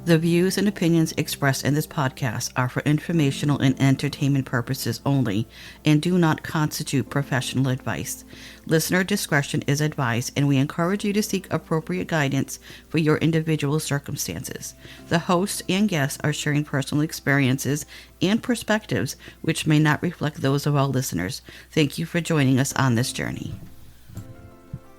The views and opinions expressed in this podcast are for informational and entertainment purposes only and do not constitute professional advice. Listener discretion is advised, and we encourage you to seek appropriate guidance for your individual circumstances. The hosts and guests are sharing personal experiences and perspectives which may not reflect those of all listeners. Thank you for joining us on this journey.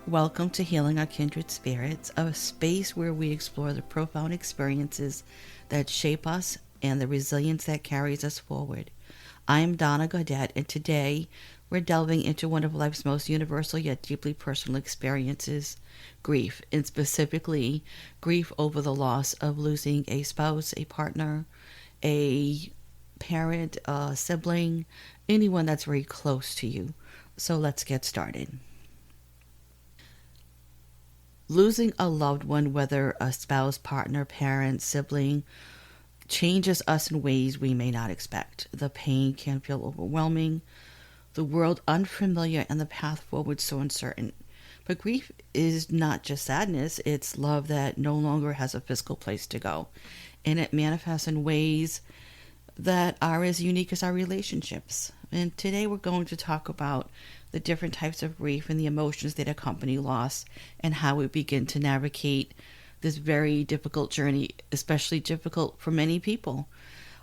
Welcome to Healing Our Kindred Spirits, a space where we explore the profound experiences that shape us and the resilience that carries us forward. I'm Donna Gaudette, and today we're delving into one of life's most universal yet deeply personal experiences, grief, and specifically grief over the loss of losing a spouse, a partner, a parent, a sibling, anyone that's very close to you. So let's get started. Losing a loved one, whether a spouse, partner, parent, sibling, changes us in ways we may not expect. The pain can feel overwhelming, the world unfamiliar, and the path forward so uncertain. But grief is not just sadness, it's love that no longer has a physical place to go. And it manifests in ways that are as unique as our relationships. And today we're going to talk about the different types of grief and the emotions that accompany loss and how we begin to navigate this very difficult journey, especially difficult for many people.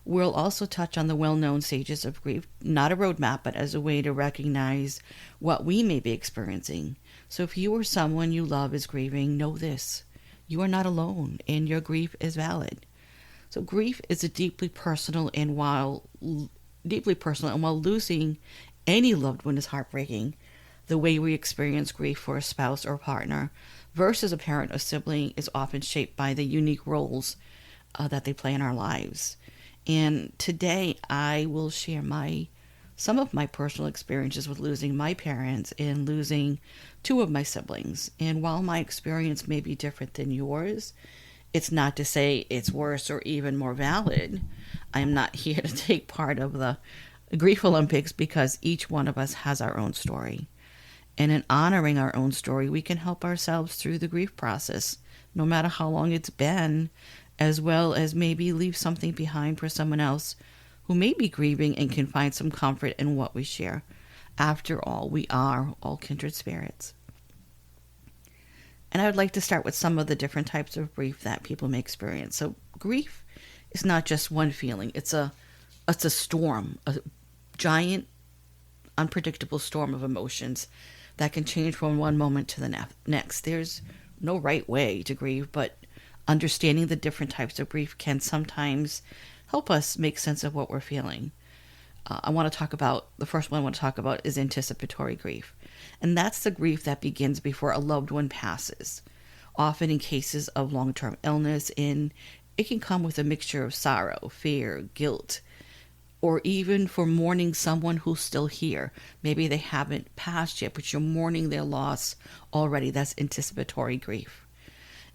We'll also touch on the well-known stages of grief, not a roadmap, but as a way to recognize what we may be experiencing. So if you or someone you love is grieving, know this: you are not alone and your grief is valid. So grief is a deeply personal, and while losing any loved one is heartbreaking, the way we experience grief for a spouse or partner versus a parent or sibling is often shaped by the unique roles that they play in our lives. And today I will share some of my personal experiences with losing my parents and losing two of my siblings. And while my experience may be different than yours, it's not to say it's worse or even more valid. I am not here to take part of the Grief Olympics, because each one of us has our own story. And in honoring our own story, we can help ourselves through the grief process, no matter how long it's been, as well as maybe leave something behind for someone else who may be grieving and can find some comfort in what we share. After all, we are all kindred spirits. And I would like to start with some of the different types of grief that people may experience. So grief is not just one feeling. It's a storm, a giant, unpredictable storm of emotions that can change from one moment to the next. There's no right way to grieve, but understanding the different types of grief can sometimes help us make sense of what we're feeling. The first one I want to talk about is anticipatory grief. And that's the grief that begins before a loved one passes, often in cases of long-term illness, and it can come with a mixture of sorrow, fear, guilt, or even for mourning someone who's still here. Maybe they haven't passed yet, but you're mourning their loss already. That's anticipatory grief.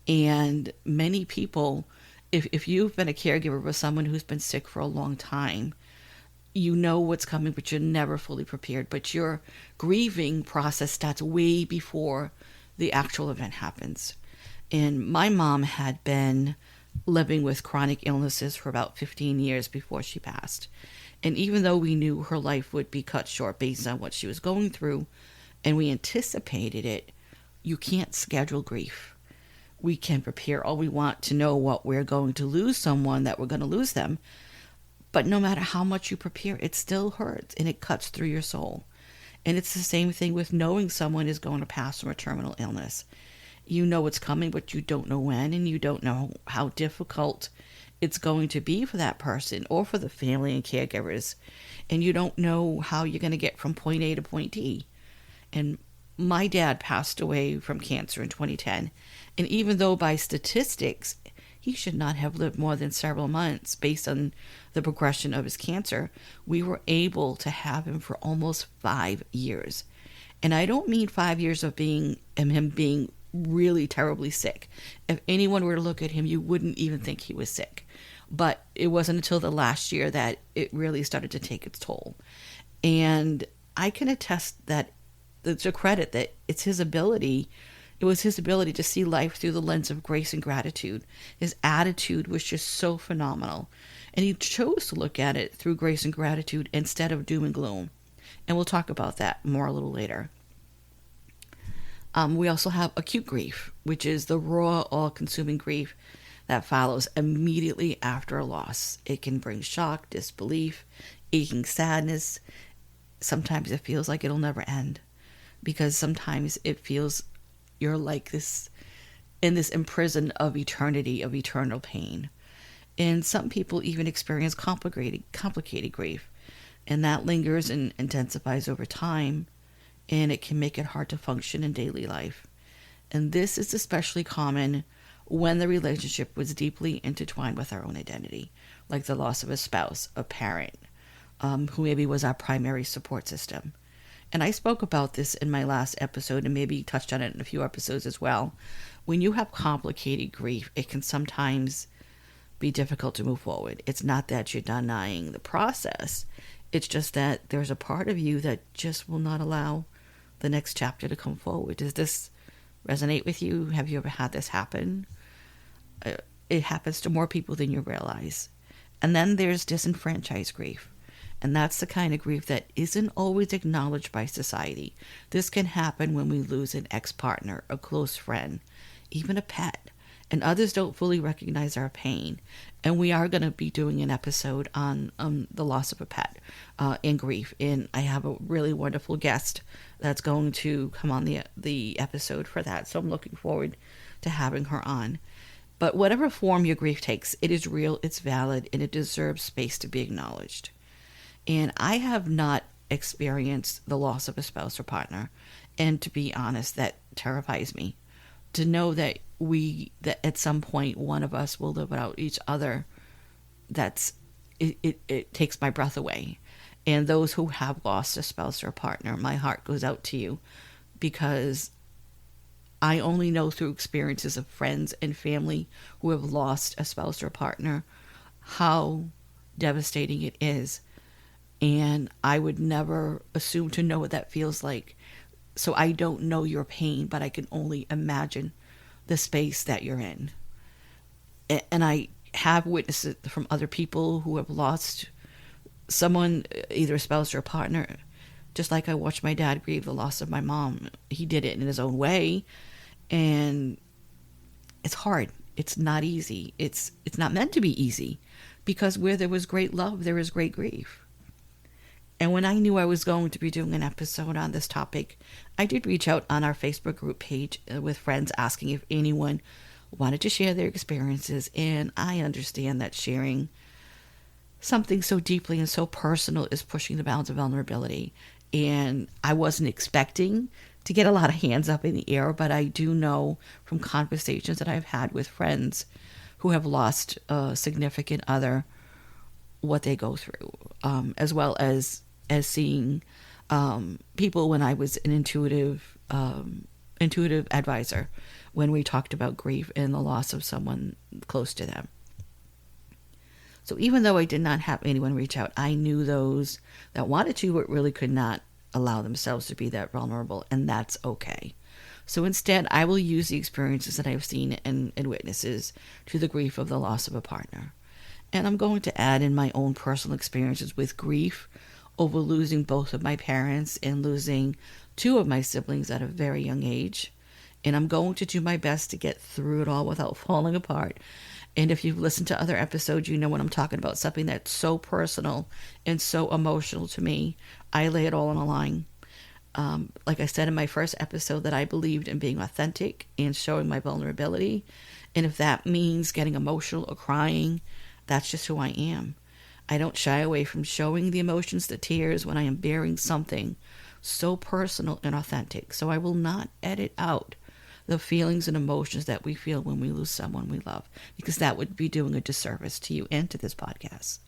And many people, if you've been a caregiver for someone who's been sick for a long time, you know what's coming, but you're never fully prepared. But your grieving process starts way before the actual event happens. And my mom had been living with chronic illnesses for about 15 years before she passed. And even though we knew her life would be cut short based on what she was going through, and we anticipated it, you can't schedule grief. We can prepare all we want to know what we're going to lose someone, that we're going to lose them. But no matter how much you prepare, it still hurts and it cuts through your soul. And it's the same thing with knowing someone is going to pass from a terminal illness. You know it's coming, but you don't know when, and you don't know how difficult it's going to be for that person or for the family and caregivers. And you don't know how you're going to get from point A to point D. And my dad passed away from cancer in 2010. And even though by statistics, he should not have lived more than several months based on the progression of his cancer, we were able to have him for almost 5 years. And I don't mean 5 years of him being really terribly sick. If anyone were to look at him, you wouldn't even think he was sick. But it wasn't until the last year that it really started to take its toll. And I can attest that, to credit that, it's his ability It was his ability to see life through the lens of grace and gratitude. His attitude was just so phenomenal. And he chose to look at it through grace and gratitude instead of doom and gloom. And we'll talk about that more a little later. We also have acute grief, which is the raw, all-consuming grief that follows immediately after a loss. It can bring shock, disbelief, aching sadness. Sometimes it feels like it'll never end, because sometimes it feels you're like this in this imprison of eternity, of eternal pain. And some people even experience complicated grief, and that lingers and intensifies over time, and it can make it hard to function in daily life. And this is especially common when the relationship was deeply intertwined with our own identity, like the loss of a spouse, a parent, who maybe was our primary support system. And I spoke about this in my last episode and maybe touched on it in a few episodes as well. When you have complicated grief, it can sometimes be difficult to move forward. It's not that you're denying the process. It's just that there's a part of you that just will not allow the next chapter to come forward. Does this resonate with you? Have you ever had this happen? It happens to more people than you realize. And then there's disenfranchised grief. And that's the kind of grief that isn't always acknowledged by society. This can happen when we lose an ex-partner, a close friend, even a pet. And others don't fully recognize our pain. And we are going to be doing an episode on the loss of a pet and grief. And I have a really wonderful guest that's going to come on the episode for that. So I'm looking forward to having her on. But whatever form your grief takes, it is real, it's valid, and it deserves space to be acknowledged. And I have not experienced the loss of a spouse or partner. And to be honest, that terrifies me. To know that that at some point one of us will live without each other, it takes my breath away. And those who have lost a spouse or a partner, my heart goes out to you, because I only know through experiences of friends and family who have lost a spouse or a partner how devastating it is. And I would never assume to know what that feels like. So I don't know your pain, but I can only imagine the space that you're in. And I have witnessed it from other people who have lost someone, either a spouse or a partner. Just like I watched my dad grieve the loss of my mom. He did it in his own way. And it's hard. It's not easy. It's not meant to be easy, because where there was great love, there is great grief. And when I knew I was going to be doing an episode on this topic, I did reach out on our Facebook group page with friends asking if anyone wanted to share their experiences. And I understand that sharing something so deeply and so personal is pushing the bounds of vulnerability. And I wasn't expecting to get a lot of hands up in the air, but I do know from conversations that I've had with friends who have lost a significant other what they go through, as well as seeing people when I was an intuitive advisor, when we talked about grief and the loss of someone close to them. So even though I did not have anyone reach out, I knew those that wanted to but really could not allow themselves to be that vulnerable, and that's okay. So instead, I will use the experiences that I've seen and witnesses to the grief of the loss of a partner. And I'm going to add in my own personal experiences with grief over losing both of my parents and losing two of my siblings at a very young age. And I'm going to do my best to get through it all without falling apart. And if you've listened to other episodes, you know what I'm talking about. Something that's so personal and so emotional to me. I lay it all on the line. Like I said in my first episode, that I believed in being authentic and showing my vulnerability. And if that means getting emotional or crying, that's just who I am. I don't shy away from showing the emotions, the tears, when I am bearing something so personal and authentic. So I will not edit out the feelings and emotions that we feel when we lose someone we love, because that would be doing a disservice to you and to this podcast.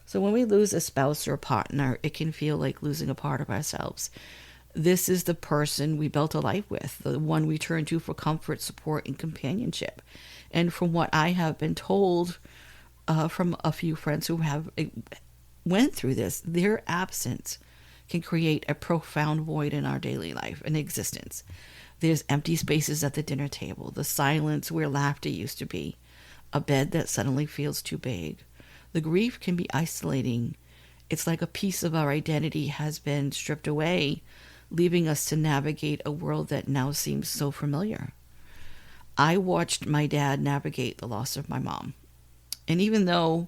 So when we lose a spouse or a partner, it can feel like losing a part of ourselves. This is the person we built a life with, the one we turn to for comfort, support, and companionship. And from what I have been told from a few friends who have went through this, their absence can create a profound void in our daily life and existence. There's empty spaces at the dinner table, the silence where laughter used to be, a bed that suddenly feels too big. The grief can be isolating. It's like a piece of our identity has been stripped away, leaving us to navigate a world that now seems so familiar. I watched my dad navigate the loss of my mom. And even though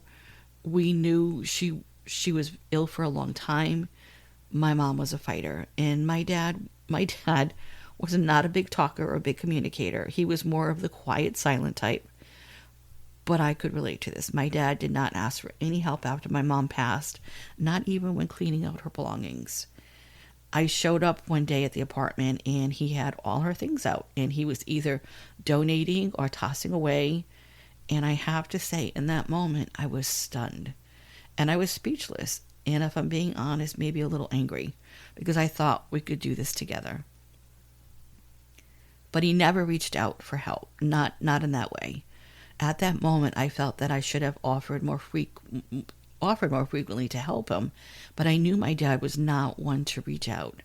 we knew she was ill for a long time, my mom was a fighter, and my dad was not a big talker or a big communicator. He was more of the quiet, silent type. But I could relate to this. My dad did not ask for any help after my mom passed, not even when cleaning out her belongings. I showed up one day at the apartment and he had all her things out, and he was either donating or tossing away. And I have to say, in that moment, I was stunned and I was speechless. And if I'm being honest, maybe a little angry, because I thought we could do this together. But he never reached out for help, not in that way. At that moment, I felt that I should have offered more frequently to help him, but I knew my dad was not one to reach out.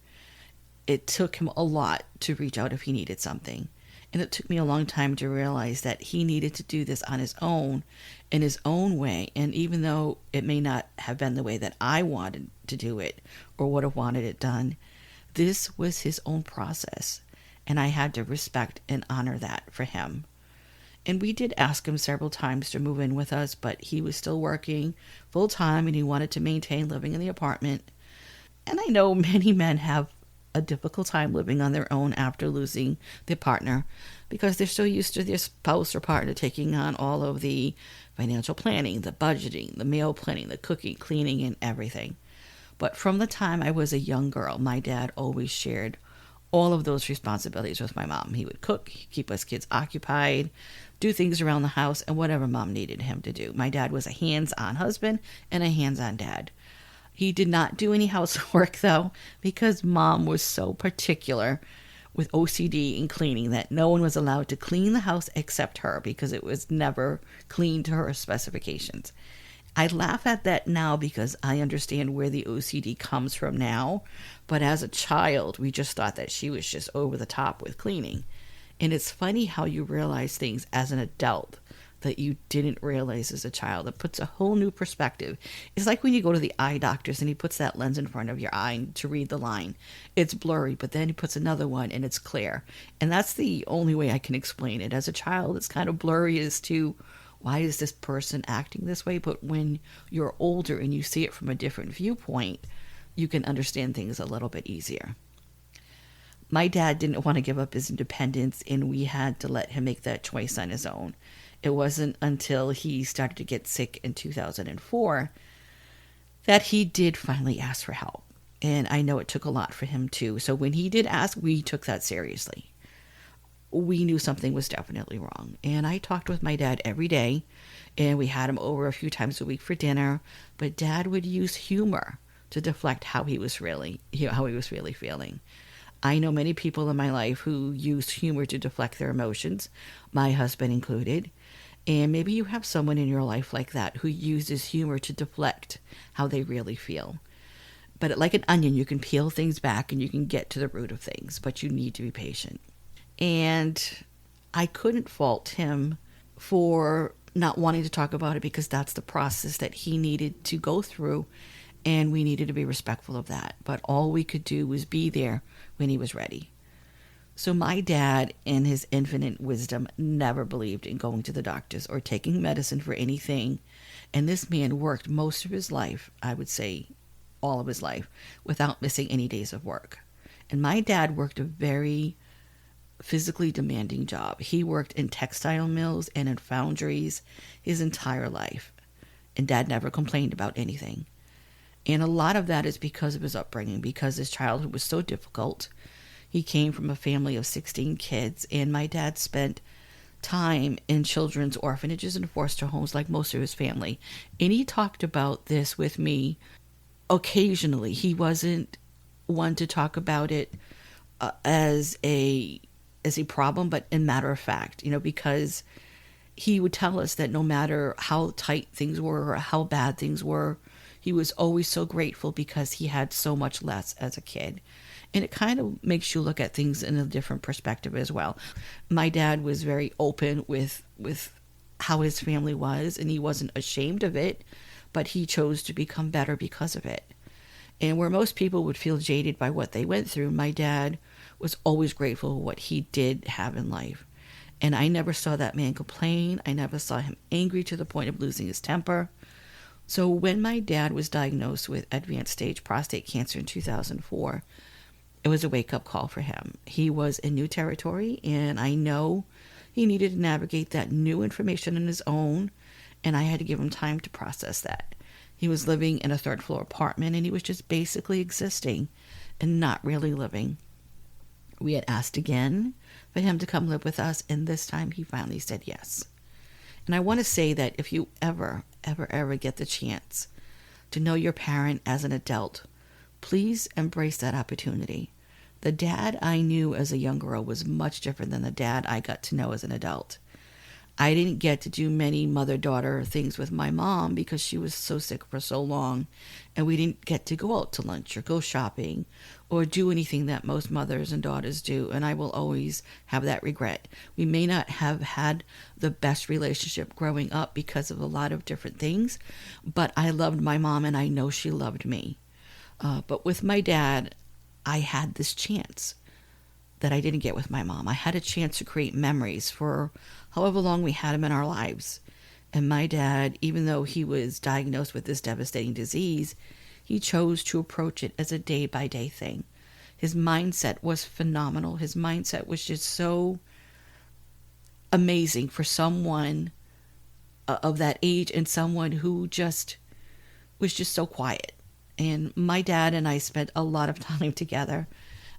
It took him a lot to reach out if he needed something. And it took me a long time to realize that he needed to do this on his own, in his own way. And even though it may not have been the way that I wanted to do it or would have wanted it done, this was his own process. And I had to respect and honor that for him. And we did ask him several times to move in with us, but he was still working full time and he wanted to maintain living in the apartment. And I know many men have a difficult time living on their own after losing their partner, because they're so used to their spouse or partner taking on all of the financial planning, the budgeting, the meal planning, the cooking, cleaning, and everything. But from the time I was a young girl, my dad always shared all of those responsibilities with my mom. He would cook, keep us kids occupied, do things around the house, and whatever mom needed him to do. My dad was a hands-on husband and a hands-on dad. He did not do any housework, though, because mom was so particular with OCD and cleaning that no one was allowed to clean the house except her, because it was never cleaned to her specifications. I laugh at that now because I understand where the OCD comes from now, but as a child, we just thought that she was just over the top with cleaning. And it's funny how you realize things as an adult that you didn't realize as a child. It puts a whole new perspective. It's like when you go to the eye doctors and he puts that lens in front of your eye to read the line. It's blurry, but then he puts another one and it's clear. And that's the only way I can explain it. As a child, it's kind of blurry as to why is this person acting this way? But when you're older and you see it from a different viewpoint, you can understand things a little bit easier. My dad didn't want to give up his independence, and we had to let him make that choice on his own. It wasn't until he started to get sick in 2004 that he did finally ask for help. And I know it took a lot for him too. So when he did ask, we took that seriously. We knew something was definitely wrong. And I talked with my dad every day, and we had him over a few times a week for dinner. But Dad would use humor to deflect how he was really feeling. I know many people in my life who use humor to deflect their emotions, my husband included. And maybe you have someone in your life like that who uses humor to deflect how they really feel. But like an onion, you can peel things back and you can get to the root of things, but you need to be patient. And I couldn't fault him for not wanting to talk about it, because that's the process that he needed to go through, and we needed to be respectful of that. But all we could do was be there when he was ready. So my dad, in his infinite wisdom, never believed in going to the doctors or taking medicine for anything. And this man worked most of his life, I would say all of his life, without missing any days of work. And my dad worked a very physically demanding job. He worked in textile mills and in foundries his entire life. And Dad never complained about anything. And a lot of that is because of his upbringing, because his childhood was so difficult. He came from a family of 16 kids, and my dad spent time in children's orphanages and foster homes like most of his family. And he talked about this with me occasionally. He wasn't one to talk about it as a problem, but in matter of fact, because he would tell us that no matter how tight things were or how bad things were, he was always so grateful because he had so much less as a kid. And it kind of makes you look at things in a different perspective as well. My dad was very open with how his family was, and he wasn't ashamed of it, but he chose to become better because of it. And where most people would feel jaded by what they went through, my dad was always grateful for what he did have in life. And I never saw that man complain. I never saw him angry to the point of losing his temper. So when my dad was diagnosed with advanced stage prostate cancer in 2004, it was a wake-up call for him. He was in new territory, and I know he needed to navigate that new information on his own, and I had to give him time to process that. He was living in a third-floor apartment, and he was just basically existing and not really living. We had asked again for him to come live with us, and this time he finally said yes. And I want to say that if you ever get the chance to know your parent as an adult, please embrace that opportunity. The dad I knew as a young girl was much different than the dad I got to know as an adult. I didn't get to do many mother-daughter things with my mom because she was so sick for so long, and we didn't get to go out to lunch or go shopping or do anything that most mothers and daughters do, and I will always have that regret. We may not have had the best relationship growing up because of a lot of different things, but I loved my mom, and I know she loved me. But with my dad, I had this chance that I didn't get with my mom. I had a chance to create memories for however long we had him in our lives. And my dad, even though he was diagnosed with this devastating disease, he chose to approach it as a day-by-day thing. His mindset was phenomenal. His mindset was just so amazing for someone of that age and someone who just was just so quiet. And my dad and I spent a lot of time together.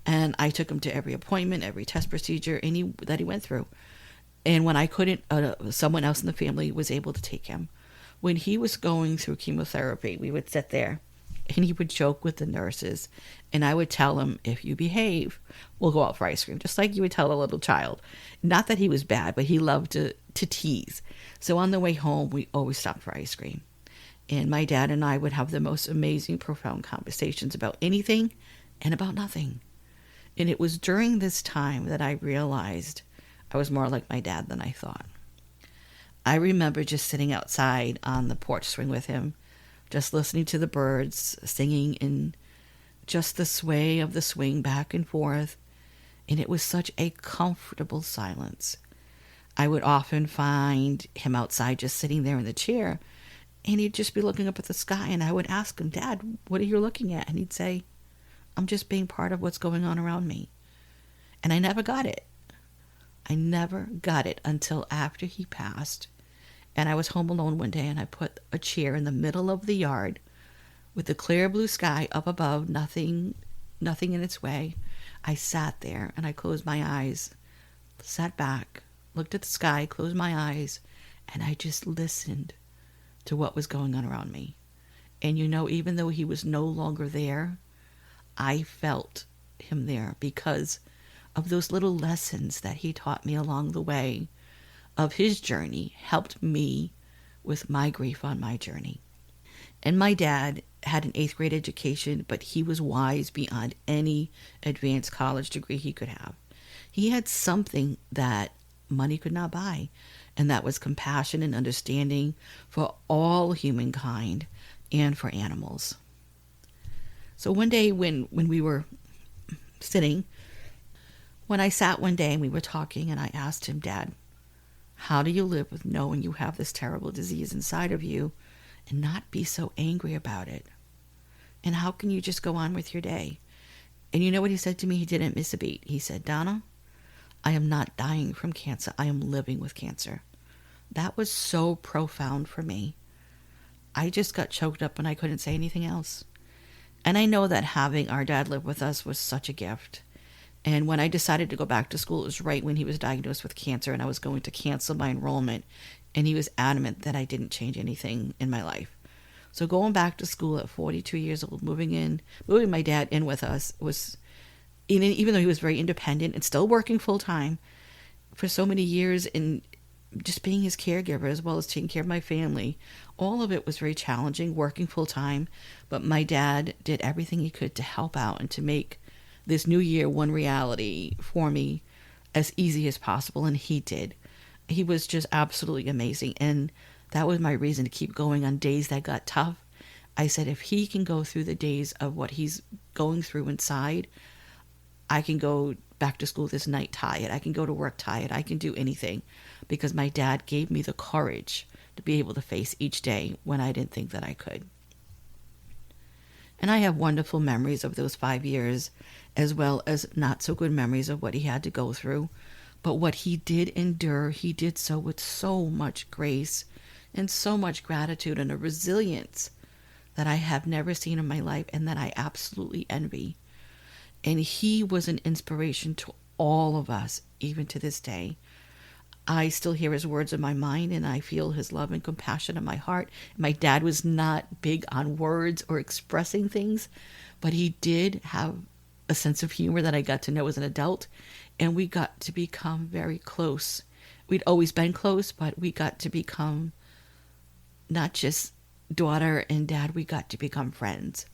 And I took him to every appointment, every test procedure that he went through. And when I couldn't, someone else in the family was able to take him. When he was going through chemotherapy, we would sit there and he would joke with the nurses. And I would tell him, if you behave, we'll go out for ice cream, just like you would tell a little child. Not that he was bad, but he loved to tease. So on the way home, we always stopped for ice cream. And my dad and I would have the most amazing, profound conversations about anything and about nothing. And it was during this time that I realized I was more like my dad than I thought. I remember just sitting outside on the porch swing with him, just listening to the birds singing in just the sway of the swing back and forth. And it was such a comfortable silence. I would often find him outside just sitting there in the chair, and he'd just be looking up at the sky, and I would ask him, Dad, what are you looking at? And he'd say, I'm just being part of what's going on around me. And I never got it. I never got it until after he passed. And I was home alone one day, and I put a chair in the middle of the yard with the clear blue sky up above, nothing in its way. I sat there and I closed my eyes, sat back, looked at the sky, closed my eyes, and I just listened to what was going on around me. And even though he was no longer there, I felt him there because of those little lessons that he taught me along the way of his journey, helped me with my grief on my journey. And my dad had an 8th grade education, but he was wise beyond any advanced college degree he could have. He had something that money could not buy, and that was compassion and understanding for all humankind and for animals. So one day when we were sitting, when I sat one day and we were talking, and I asked him, Dad, how do you live with knowing you have this terrible disease inside of you and not be so angry about it? And how can you just go on with your day? And you know what he said to me? He didn't miss a beat. He said, Donna, I am not dying from cancer. I am living with cancer. That was so profound for me. I just got choked up and I couldn't say anything else. And I know that having our dad live with us was such a gift. And when I decided to go back to school, it was right when he was diagnosed with cancer, and I was going to cancel my enrollment. And he was adamant that I didn't change anything in my life. So going back to school at 42 years old, moving my dad in with us was, even though he was very independent and still working full time for so many years, and just being his caregiver as well as taking care of my family, all of it was very challenging, working full time. But my dad did everything he could to help out and to make this new year one reality for me as easy as possible, and he did. He was just absolutely amazing, and that was my reason to keep going on days that got tough. I said, if he can go through the days of what he's going through inside, I can go back to school this night tired. I can go to work tired. I can do anything, because my dad gave me the courage to be able to face each day when I didn't think that I could. And I have wonderful memories of those 5 years, as well as not so good memories of what he had to go through. But what he did endure, he did so with so much grace and so much gratitude and a resilience that I have never seen in my life, and that I absolutely envy. And he was an inspiration to all of us, even to this day. I still hear his words in my mind, and I feel his love and compassion in my heart. My dad was not big on words or expressing things, but he did have a sense of humor that I got to know as an adult, and we got to become very close. We'd always been close, but we got to become not just daughter and dad, we got to become friends.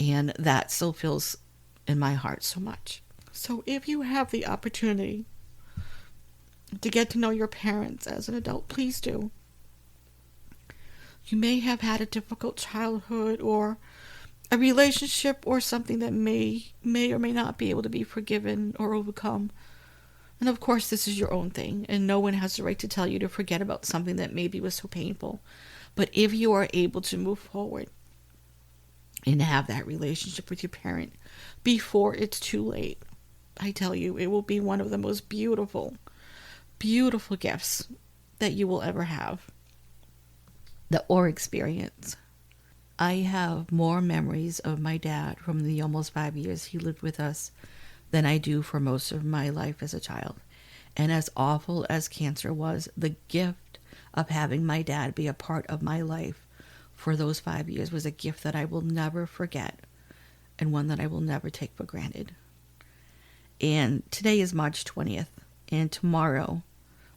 And that still feels in my heart so much. So if you have the opportunity to get to know your parents as an adult, please do. You may have had a difficult childhood, or a relationship, or something that may or may not be able to be forgiven or overcome. And of course, this is your own thing, and no one has the right to tell you to forget about something that maybe was so painful. But if you are able to move forward and have that relationship with your parent before it's too late, I tell you, it will be one of the most beautiful, beautiful gifts that you will ever have or experience. I have more memories of my dad from the almost 5 years he lived with us than I do for most of my life as a child. And as awful as cancer was, the gift of having my dad be a part of my life for those 5 years was a gift that I will never forget, and one that I will never take for granted. And today is March 20th, and tomorrow,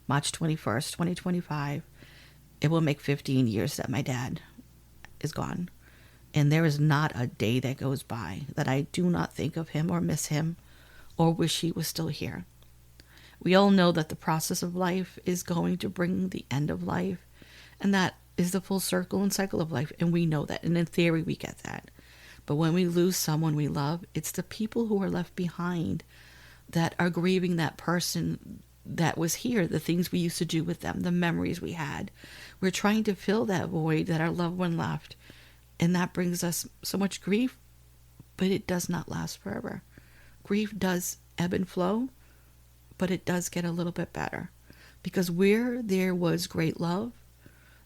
March 21st, 2025, it will make 15 years that my dad is gone. And there is not a day that goes by that I do not think of him or miss him or wish he was still here. We all know that the process of life is going to bring the end of life, and that is the full circle and cycle of life, and we know that, and in theory we get that. But when we lose someone we love, it's the people who are left behind that are grieving that person that was here, the things we used to do with them, the memories we had. We're trying to fill that void that our loved one left, and that brings us so much grief, but it does not last forever. Grief does ebb and flow, but it does get a little bit better, because where there was great love,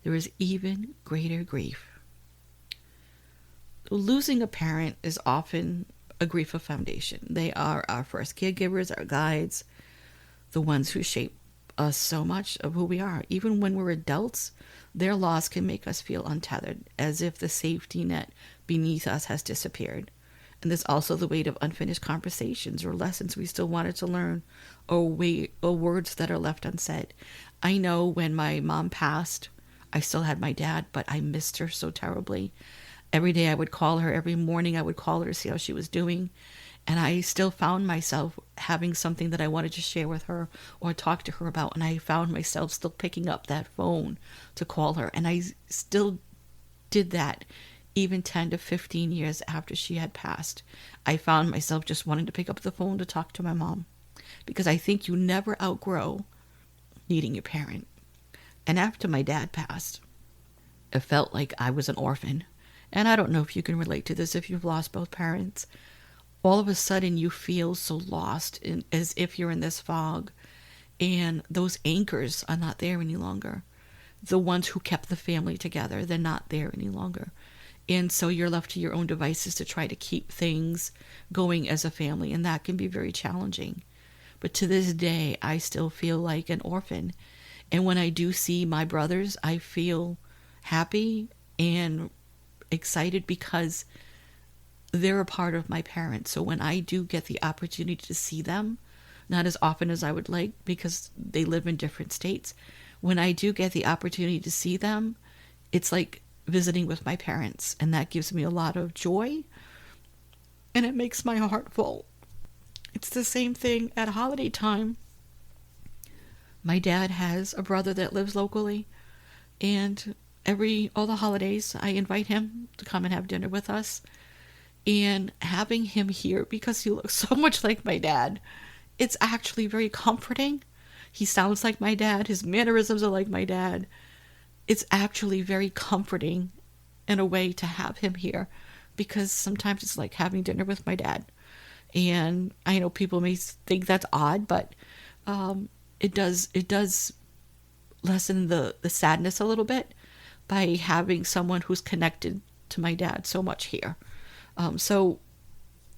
there is even greater grief. Losing a parent is often a grief of foundation. They are our first caregivers, our guides, the ones who shape us so much of who we are. Even when we're adults, their loss can make us feel untethered, as if the safety net beneath us has disappeared. And there's also the weight of unfinished conversations or lessons we still wanted to learn, or words that are left unsaid. I know when my mom passed, I still had my dad, but I missed her so terribly. Every day I would call her. Every morning I would call her to see how she was doing. And I still found myself having something that I wanted to share with her or talk to her about. And I found myself still picking up that phone to call her. And I still did that even 10 to 15 years after she had passed. I found myself just wanting to pick up the phone to talk to my mom, because I think you never outgrow needing your parent. And after my dad passed, it felt like I was an orphan. And I don't know if you can relate to this if you've lost both parents. All of a sudden you feel so lost, as if you're in this fog, and those anchors are not there any longer. The ones who kept the family together, they're not there any longer. And so you're left to your own devices to try to keep things going as a family, and that can be very challenging. But to this day, I still feel like an orphan. And when I do see my brothers, I feel happy and excited, because they're a part of my parents. So when I do get the opportunity to see them, not as often as I would like because they live in different states, when I do get the opportunity to see them, it's like visiting with my parents, and that gives me a lot of joy, and it makes my heart full. It's the same thing at holiday time. My dad has a brother that lives locally, and all the holidays I invite him to come and have dinner with us. And having him here, because he looks so much like my dad, it's actually very comforting. He sounds like my dad, his mannerisms are like my dad. It's actually very comforting in a way to have him here, because sometimes it's like having dinner with my dad. And I know people may think that's odd, but it does lessen the sadness a little bit by having someone who's connected to my dad so much here. So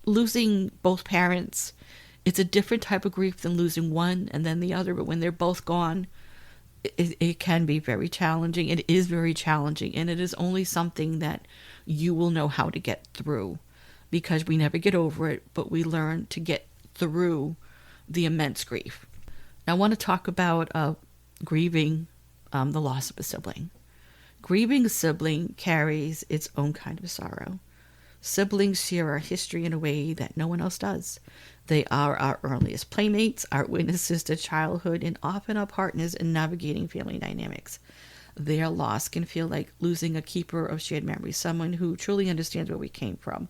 losing both parents, it's a different type of grief than losing one and then the other. But when they're both gone, it can be very challenging. It is very challenging, and it is only something that you will know how to get through, because we never get over it, but we learn to get through the immense grief. Now, I want to talk about grieving the loss of a sibling. Grieving a sibling carries its own kind of sorrow. Siblings share our history in a way that no one else does. They are our earliest playmates, our witnesses to childhood, and often our partners in navigating family dynamics. Their loss can feel like losing a keeper of shared memories, someone who truly understands where we came from.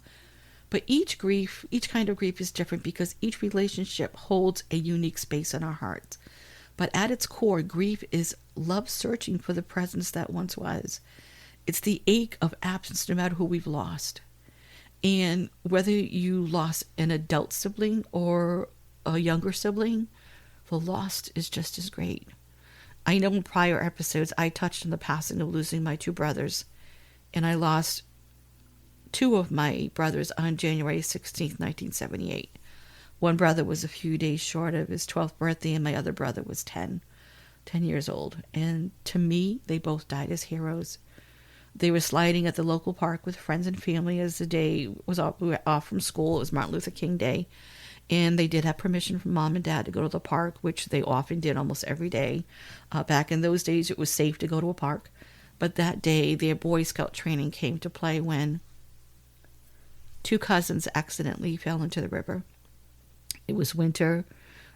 But each kind of grief is different, because each relationship holds a unique space in our hearts. But at its core, grief is love searching for the presence that once was. It's the ache of absence, no matter who we've lost. And whether you lost an adult sibling or a younger sibling, the loss is just as great. I know in prior episodes I touched on the passing of losing my two brothers, and I lost two of my brothers on January 16th, 1978. One brother was a few days short of his 12th birthday, and my other brother was 10 years old. And to me, they both died as heroes. They were sliding at the local park with friends and family as the day was off. We were off from school. It was Martin Luther King Day. And they did have permission from mom and dad to go to the park, which they often did almost every day. Back in those days, it was safe to go to a park. But that day, their Boy Scout training came to play when two cousins accidentally fell into the river. It was winter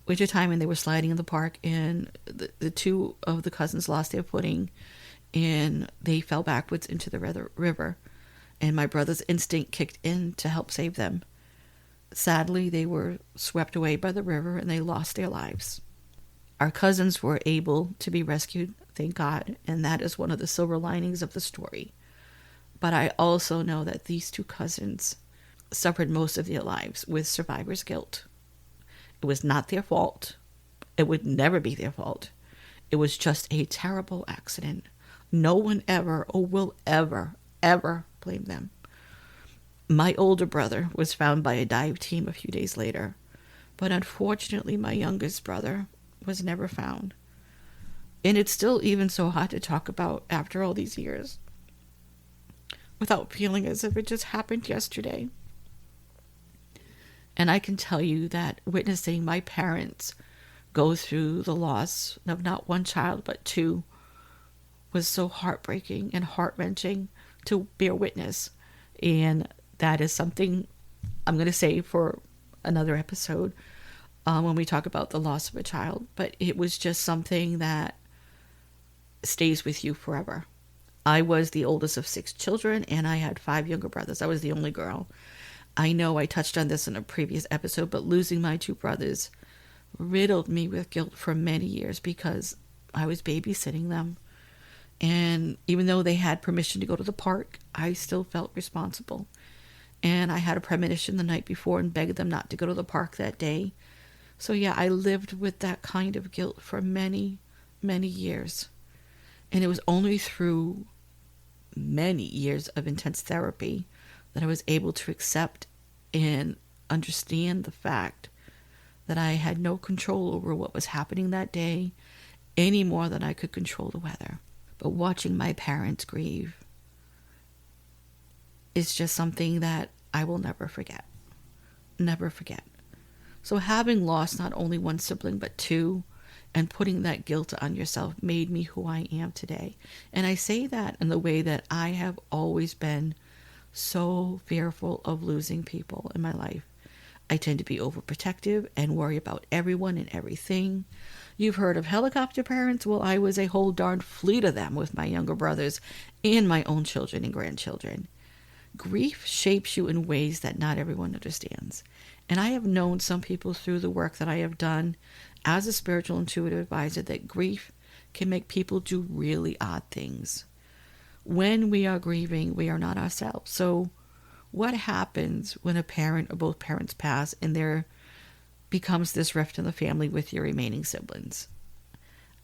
time, and they were sliding in the park, and the two of the cousins lost their footing, and they fell backwards into the river. And my brother's instinct kicked in to help save them. Sadly, they were swept away by the river, and they lost their lives. Our cousins were able to be rescued, thank God, and that is one of the silver linings of the story. But I also know that these two cousins suffered most of their lives with survivor's guilt. It was not their fault. It would never be their fault. It was just a terrible accident. No one ever or will ever blame them. My older brother was found by a dive team a few days later, but unfortunately my youngest brother was never found. And it's still even so hard to talk about after all these years, without feeling as if it just happened yesterday. And I can tell you that witnessing my parents go through the loss of not one child but two was so heartbreaking and heart-wrenching to bear witness. And that is something I'm going to say for another episode when we talk about the loss of a child. But it was just something that stays with you forever. I was the oldest of 6 children, and I had 5 younger brothers. I was the only girl. I know I touched on this in a previous episode, but losing my 2 brothers riddled me with guilt for many years, because I was babysitting them. And even though they had permission to go to the park, I still felt responsible. And I had a premonition the night before and begged them not to go to the park that day. So yeah, I lived with that kind of guilt for many, many years. And it was only through many years of intense therapy that I was able to accept and understand the fact that I had no control over what was happening that day, any more than I could control the weather. But watching my parents grieve is just something that I will never forget. Never forget. So having lost not only one sibling but 2, and putting that guilt on yourself, made me who I am today. And I say that in the way that I have always been so fearful of losing people in my life. I tend to be overprotective and worry about everyone and everything. You've heard of helicopter parents? Well, I was a whole darn fleet of them with my younger brothers and my own children and grandchildren. Grief shapes you in ways that not everyone understands. And I have known some people through the work that I have done as a spiritual intuitive advisor that grief can make people do really odd things. When we are grieving, we are not ourselves. So what happens when a parent or both parents pass and there becomes this rift in the family with your remaining siblings?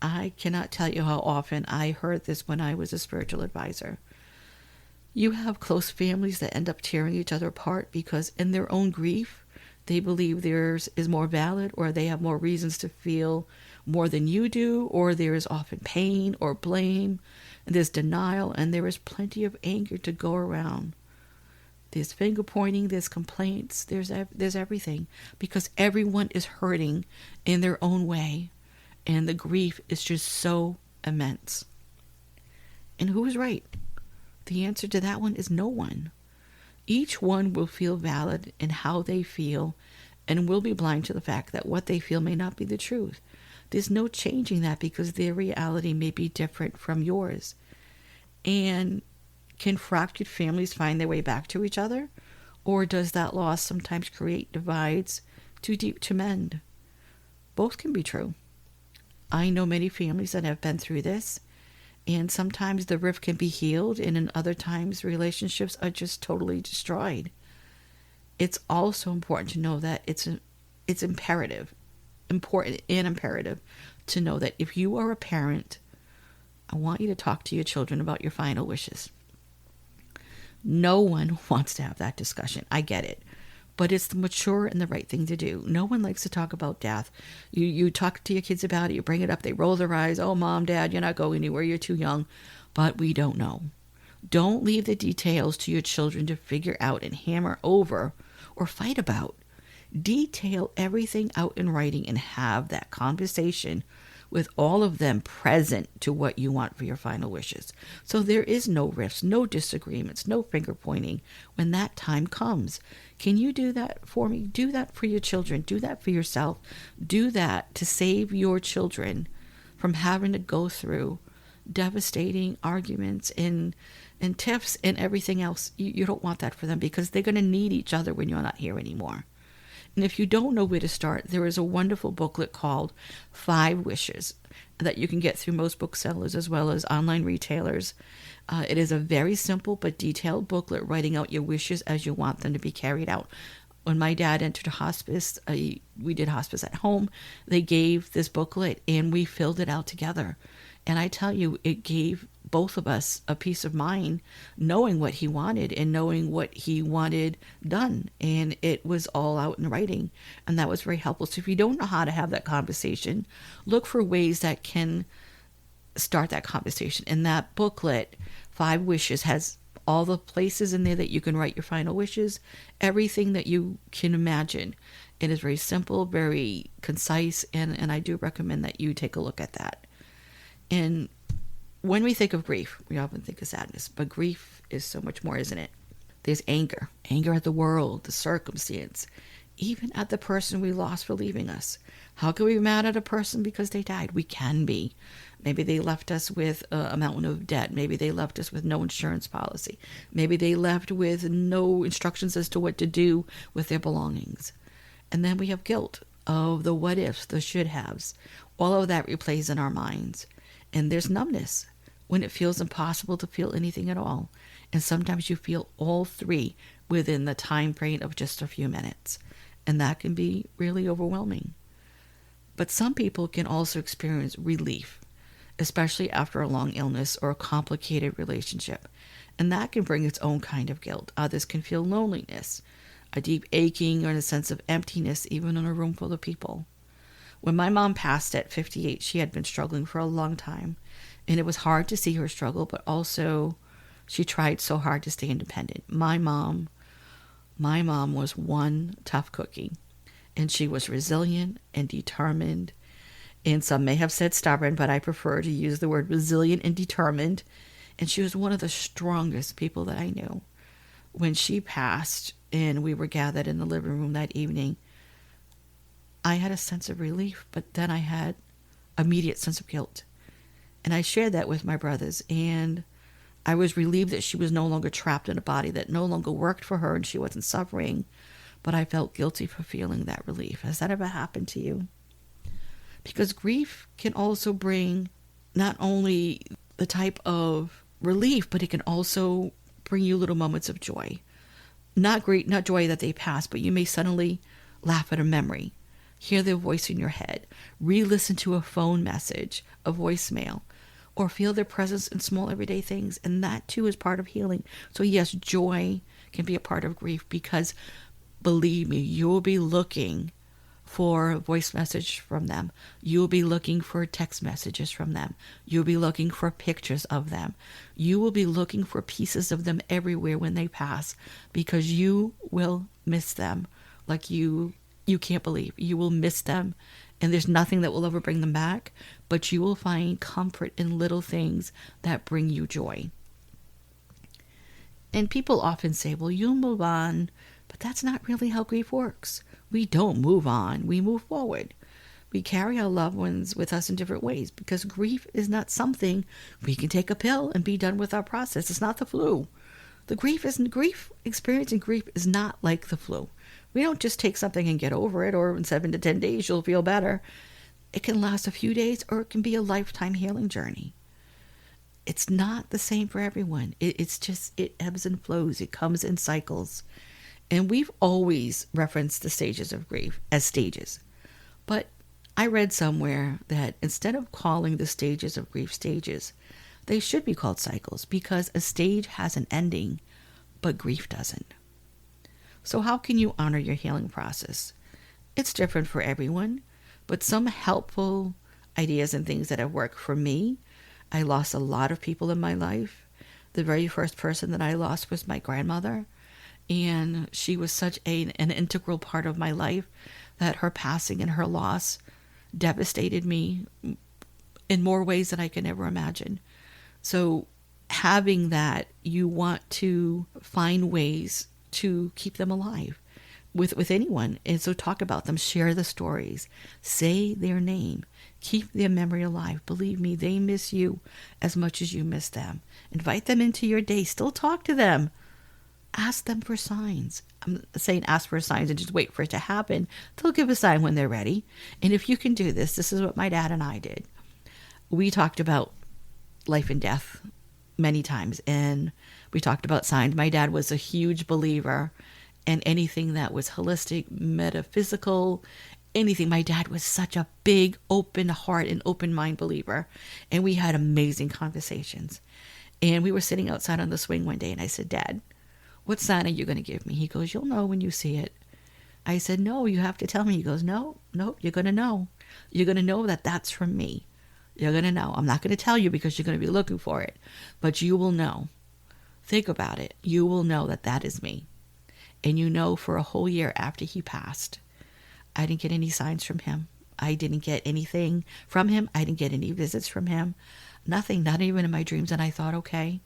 I cannot tell you how often I heard this when I was a spiritual advisor. You have close families that end up tearing each other apart because in their own grief, they believe theirs is more valid, or they have more reasons to feel more than you do, or there is often pain or blame, and there's denial, and there is plenty of anger to go around. There's finger pointing, there's complaints, there's everything, because everyone is hurting in their own way, and the grief is just so immense. And who is right? The answer to that one is no one. Each one will feel valid in how they feel and will be blind to the fact that what they feel may not be the truth. There's no changing that because their reality may be different from yours. And can fractured families find their way back to each other? Or does that loss sometimes create divides too deep to mend? Both can be true. I know many families that have been through this. And sometimes the rift can be healed, and in other times relationships are just totally destroyed. It's also important to know that it's important and imperative to know that if you are a parent, I want you to talk to your children about your final wishes. No one wants to have that discussion. I get it. But it's the mature and the right thing to do. No one likes to talk about death. You talk to your kids about it, you bring it up, they roll their eyes. Oh, mom, dad, you're not going anywhere, you're too young. But we don't know. Don't leave the details to your children to figure out and hammer over or fight about. Detail everything out in writing and have that conversation with all of them present to what you want for your final wishes. So there is no rifts, no disagreements, no finger pointing when that time comes. Can you do that for me? Do that for your children. Do that for yourself. Do that to save your children from having to go through devastating arguments and tiffs and everything else. You don't want that for them because they're going to need each other when you're not here anymore. And if you don't know where to start, there is a wonderful booklet called 5 Wishes that you can get through most booksellers as well as online retailers. It is a very simple but detailed booklet writing out your wishes as you want them to be carried out. When my dad entered hospice, we did hospice at home. They gave this booklet and we filled it out together. And I tell you, it gave both of us a peace of mind knowing what he wanted and knowing what he wanted done. And it was all out in writing. And that was very helpful. So if you don't know how to have that conversation, look for ways that can start that conversation. And that booklet, 5 Wishes, has all the places in there that you can write your final wishes, everything that you can imagine. It is very simple, very concise, and I do recommend that you take a look at that. And when we think of grief, we often think of sadness, but grief is so much more, isn't it? There's anger at the world, the circumstance, even at the person we lost for leaving us. How can we be mad at a person because they died? We can be. Maybe they left us with a mountain of debt. Maybe they left us with no insurance policy. Maybe they left with no instructions as to what to do with their belongings. And then we have guilt of the what ifs, the should haves. All of that replays in our minds. And there's numbness when it feels impossible to feel anything at all. And sometimes you feel all 3 within the time frame of just a few minutes. And that can be really overwhelming. But some people can also experience relief, especially after a long illness or a complicated relationship. And that can bring its own kind of guilt. Others can feel loneliness, a deep aching or a sense of emptiness, even in a room full of people. When my mom passed at 58, she had been struggling for a long time. And it was hard to see her struggle, but also she tried so hard to stay independent. My mom was one tough cookie. And she was resilient and determined. And some may have said stubborn, but I prefer to use the word resilient and determined. And she was one of the strongest people that I knew. when she passed and we were gathered in the living room that evening, I had a sense of relief, but then I had immediate sense of guilt. And I shared that with my brothers, and I was relieved that she was no longer trapped in a body that no longer worked for her and she wasn't suffering, but I felt guilty for feeling that relief. Has that ever happened to you? Because grief can also bring not only the type of relief, but it can also bring you little moments of joy. Not joy that they passed, but you may suddenly laugh at a memory, hear their voice in your head, re-listen to a phone message, a voicemail, or feel their presence in small everyday things. And that too is part of healing. So yes, joy can be a part of grief, because believe me, you'll be looking for a voice message from them. You'll be looking for text messages from them. You'll be looking for pictures of them. You will be looking for pieces of them everywhere when they pass, because you will miss them like you can't believe. You will miss them, and there's nothing that will ever bring them back, but you will find comfort in little things that bring you joy. And people often say, well, you'll move on, but that's not really how grief works. We don't move on, we move forward. We carry our loved ones with us in different ways, because grief is not something we can take a pill and be done with our process. It's not the flu. Experiencing grief is not like the flu. We don't just take something and get over it, or in 7 to 10 days you'll feel better. It can last a few days, or it can be a lifetime healing journey. It's not the same for everyone. It ebbs and flows. It comes in cycles. And we've always referenced the stages of grief as stages. But I read somewhere that instead of calling the stages of grief stages, they should be called cycles, because a stage has an ending, but grief doesn't. So how can you honor your healing process? It's different for everyone, but some helpful ideas and things that have worked for me. I lost a lot of people in my life. The very first person that I lost was my grandmother. And she was such an integral part of my life that her passing and her loss devastated me in more ways than I can ever imagine. So having that, you want to find ways to keep them alive with anyone. And so talk about them, share the stories, say their name, keep their memory alive. Believe me, they miss you as much as you miss them. Invite them into your day. Still talk to them. Ask them for signs. I'm saying ask for signs and just wait for it to happen. They'll give a sign when they're ready. And if you can do this, this is what my dad and I did. We talked about life and death many times, and we talked about signs. My dad was a huge believer in anything that was holistic, metaphysical, anything. My dad was such a big, open heart and open mind believer. And we had amazing conversations. And we were sitting outside on the swing one day, and I said, Dad, what sign are you going to give me? He goes, you'll know when you see it. I said, no, you have to tell me. He goes, no, you're going to know. You're going to know that that's from me. You're going to know. I'm not going to tell you because you're going to be looking for it, but you will know. Think about it. You will know that that is me. And you know, for a whole year after he passed, I didn't get any signs from him. I didn't get anything from him. I didn't get any visits from him. Nothing, not even in my dreams. And I thought, okay,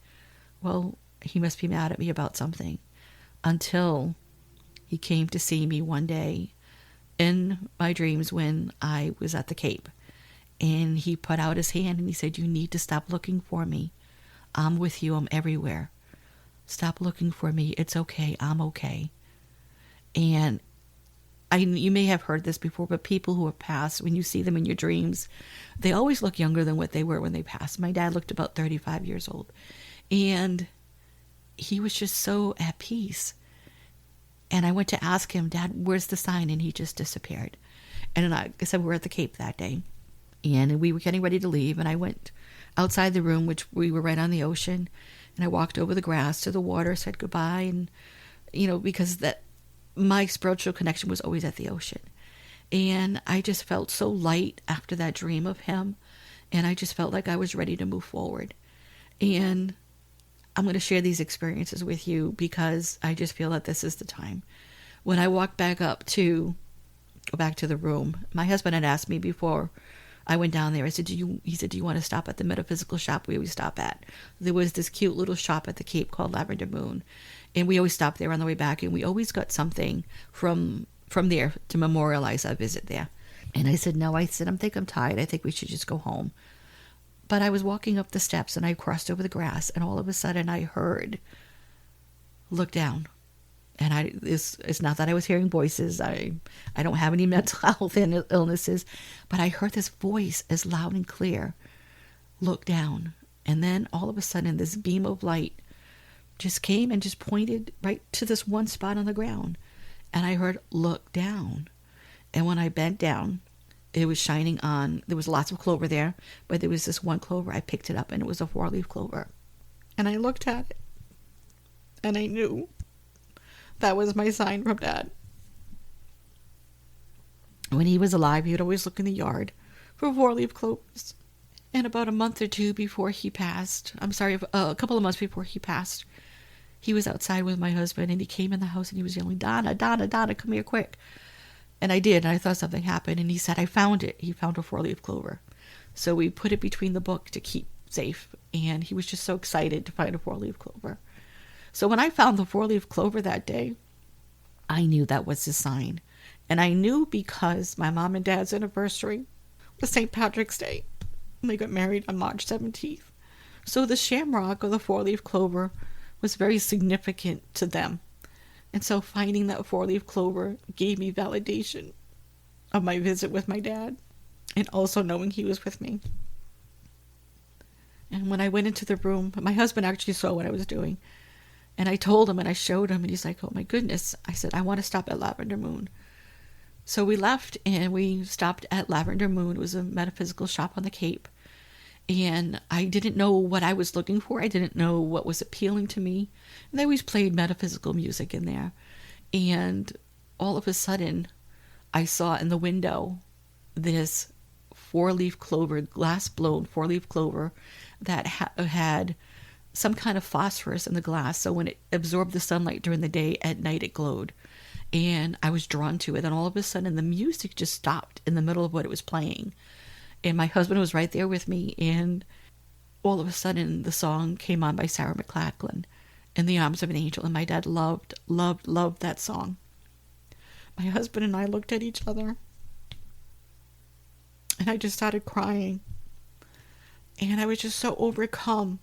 well, he must be mad at me about something, until he came to see me one day in my dreams when I was at the Cape. And he put out his hand and he said, you need to stop looking for me. I'm with you. I'm everywhere. Stop looking for me. It's okay. I'm okay. And you may have heard this before, but people who have passed, when you see them in your dreams, they always look younger than what they were when they passed. My dad looked about 35 years old. And he was just so at peace. And I went to ask him, Dad, where's the sign? And he just disappeared. And like I said, we were at the Cape that day. And we were getting ready to leave. And I went outside the room, which we were right on the ocean. And I walked over the grass to the water, said goodbye. And, because my spiritual connection was always at the ocean. And I just felt so light after that dream of him. And I just felt like I was ready to move forward. And I'm going to share these experiences with you because I just feel that this is the time. When I walked back go back to the room, my husband had asked me before I went down there, he said, do you want to stop at the metaphysical shop we always stop at? There was this cute little shop at the Cape called Lavender Moon. And we always stopped there on the way back, and we always got something from there to memorialize our visit there. And I said, no, I said, I think I'm tired. I think we should just go home. But I was walking up the steps and I crossed over the grass, and all of a sudden I heard, look down. And it's not that I was hearing voices. I don't have any mental health illnesses, but I heard this voice as loud and clear, look down. And then all of a sudden this beam of light just came and just pointed right to this one spot on the ground. And I heard, look down. And when I bent down, it was shining on, there was lots of clover there, but there was this one clover. I picked it up, and it was a 4-leaf clover. And I looked at it, and I knew that was my sign from Dad. When he was alive, he would always look in the yard for 4-leaf clovers. And about a month or two before he passed, a couple of months before he passed, he was outside with my husband, and he came in the house and he was yelling, Donna, Donna, Donna, come here quick. And I did, and I thought something happened, and he said, I found it. He found a 4-leaf clover. So we put it between the book to keep safe, and he was just so excited to find a 4-leaf clover. So when I found the 4-leaf clover that day, I knew that was his sign. And I knew because my mom and dad's anniversary was St. Patrick's Day. And they got married on March 17th. So the shamrock or the 4-leaf clover was very significant to them. And so finding that 4-leaf clover gave me validation of my visit with my dad, and also knowing he was with me. And when I went into the room, my husband actually saw what I was doing. And I told him and I showed him, and he's like, oh my goodness. I said, I want to stop at Lavender Moon. So we left and we stopped at Lavender Moon. It was a metaphysical shop on the Cape. And I didn't know what I was looking for. I didn't know what was appealing to me. And they always played metaphysical music in there. And all of a sudden, I saw in the window this 4-leaf clover, glass-blown 4-leaf clover that had some kind of phosphorus in the glass. So when it absorbed the sunlight during the day, at night it glowed. And I was drawn to it. And all of a sudden, the music just stopped in the middle of what it was playing. And my husband was right there with me, and all of a sudden the song came on by Sarah McLachlan, In the Arms of an Angel, and my dad loved that song. My husband and I looked at each other, and I just started crying. And I was just so overcome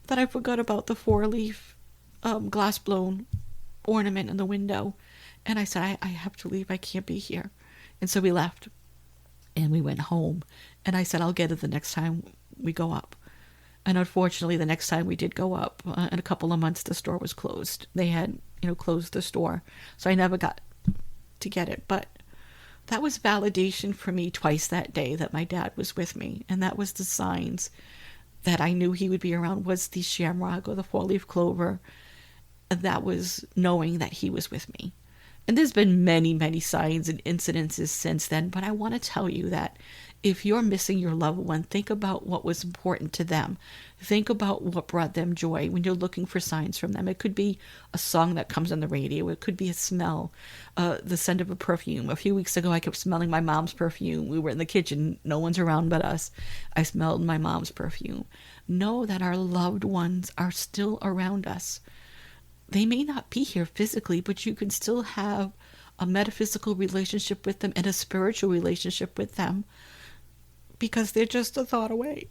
that I forgot about the 4-leaf glass-blown ornament in the window. And I said, I have to leave. I can't be here. And so we left. And we went home. And I said, I'll get it the next time we go up. And unfortunately, the next time we did go up, in a couple of months, the store was closed. They had, closed the store. So I never got to get it. But that was validation for me twice that day that my dad was with me. And that was the signs that I knew he would be around, was the shamrock or the 4-leaf clover. And that was knowing that he was with me. And there's been many, many signs and incidences since then. But I want to tell you that if you're missing your loved one, think about what was important to them. Think about what brought them joy when you're looking for signs from them. It could be a song that comes on the radio. It could be a smell, the scent of a perfume. A few weeks ago, I kept smelling my mom's perfume. We were in the kitchen. No one's around but us. I smelled my mom's perfume. Know that our loved ones are still around us. They may not be here physically, but you can still have a metaphysical relationship with them and a spiritual relationship with them because they're just a thought away.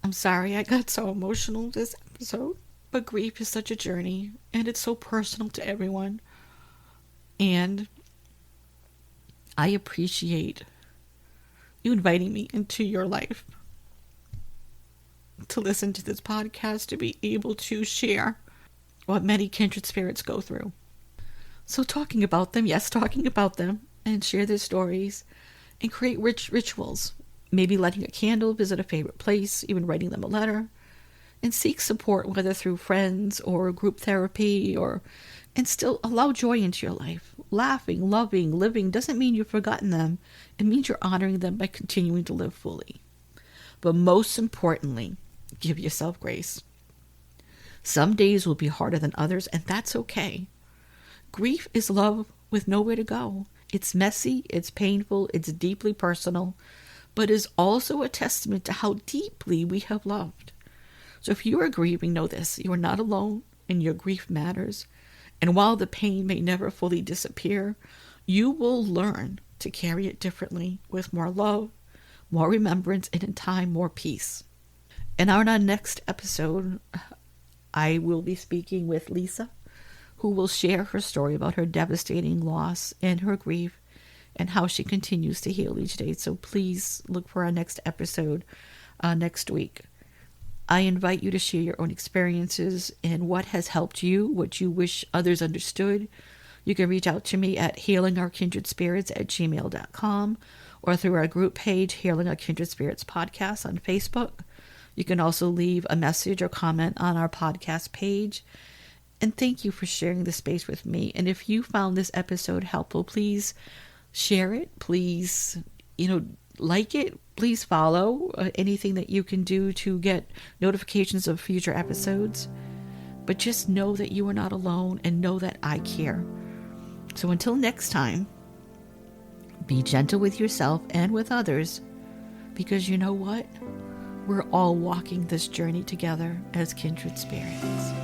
I'm sorry I got so emotional this episode, but grief is such a journey and it's so personal to everyone. And I appreciate you inviting me into your life to listen to this podcast, to be able to share what many kindred spirits go through. So talking about them and share their stories and create rich rituals. Maybe lighting a candle, visit a favorite place, even writing them a letter, and seek support, whether through friends or group therapy, and still allow joy into your life. Laughing, loving, living doesn't mean you've forgotten them. It means you're honoring them by continuing to live fully. But most importantly, give yourself grace. Some days will be harder than others, and that's okay. Grief is love with nowhere to go. It's messy, it's painful, it's deeply personal, but is also a testament to how deeply we have loved. So if you are grieving, know this: you are not alone. and your grief matters. And while the pain may never fully disappear, you will learn to carry it differently with more love, more remembrance, and in time, more peace. And on our next episode, I will be speaking with Lisa, who will share her story about her devastating loss and her grief and how she continues to heal each day. So please look for our next episode next week. I invite you to share your own experiences and what has helped you, what you wish others understood. You can reach out to me at healingourkindredspirits@gmail.com or through our group page, Healing Our Kindred Spirits Podcast on Facebook. You can also leave a message or comment on our podcast page. And thank you for sharing this space with me. And if you found this episode helpful, please share it. Please, like it. Please follow anything that you can do to get notifications of future episodes. But just know that you are not alone and know that I care. So until next time, be gentle with yourself and with others, because you know what? We're all walking this journey together as kindred spirits.